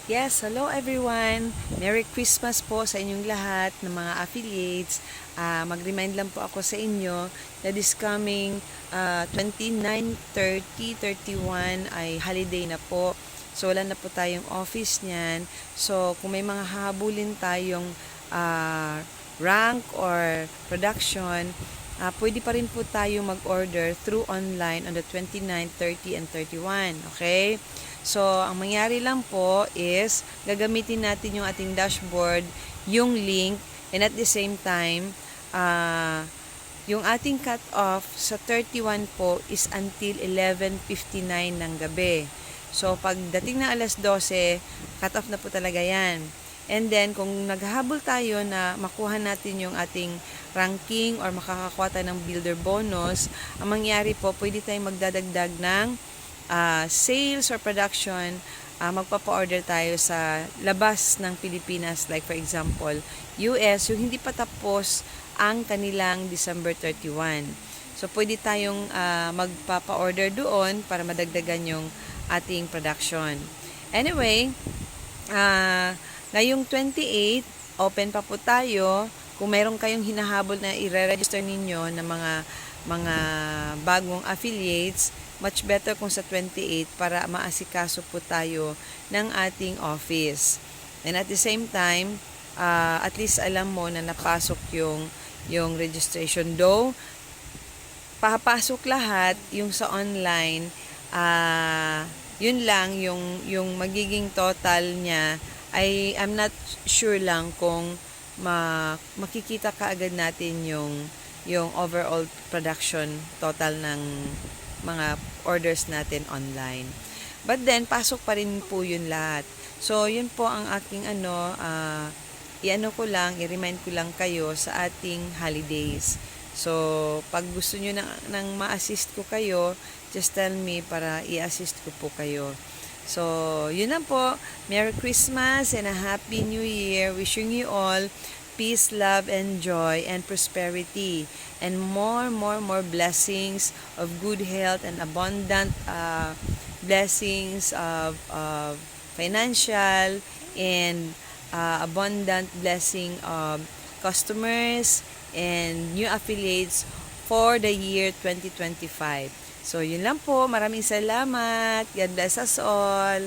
Yes, hello everyone. Merry Christmas po sa inyong lahat ng mga affiliates. Mag-remind lang po ako sa inyo na this coming 29, 30, 31 ay holiday na po. So wala na po tayong office niyan. So kung may mga hahabulin tayong rank or production, pwede pa rin po tayo mag-order through online on the 29, 30, and 31. Okay? So, ang mangyari lang po is, gagamitin natin yung ating dashboard, yung link, and at the same time, yung ating cut-off sa 31 po is until 11:59 ng gabi. So, pagdating na alas 12, cut-off na po talaga yan. And then, kung naghahabol tayo na makuha natin yung ating ranking or makakakuha tayo ng builder bonus, ang mangyari po, pwede tayong magdadagdag ng sales or production. Magpapa-order tayo sa labas ng Pilipinas, like for example, US, yung hindi pa tapos ang kanilang December 31. So, pwede tayong magpapa-order doon para madagdagan yung ating production. Anyway, ngayong 28, open pa po tayo. Kung meron kayong hinahabol na i-register ninyo ng mga bagong affiliates, much better kung sa 28 para maasikaso po tayo ng ating office. And at the same time, at least alam mo na napasok yung registration. Though, papasok lahat yung sa online, yun lang yung magiging total niya ay I'm not sure lang kung makikita kaagad natin yung overall production total ng mga orders natin online. But then, pasok pa rin po yun lahat. So, yun po ang aking i-remind ko lang kayo sa ating holidays. So, pag gusto nyo nang ma-assist ko kayo, just tell me para i-assist ko po kayo. So, yun lang po. Merry Christmas and a Happy New Year. Wishing you all peace, love, and joy, and prosperity, and more blessings of good health and abundant blessings of financial and abundant blessing of customers and new affiliates for the year 2025. So, yun lang po. Maraming salamat. God bless us all.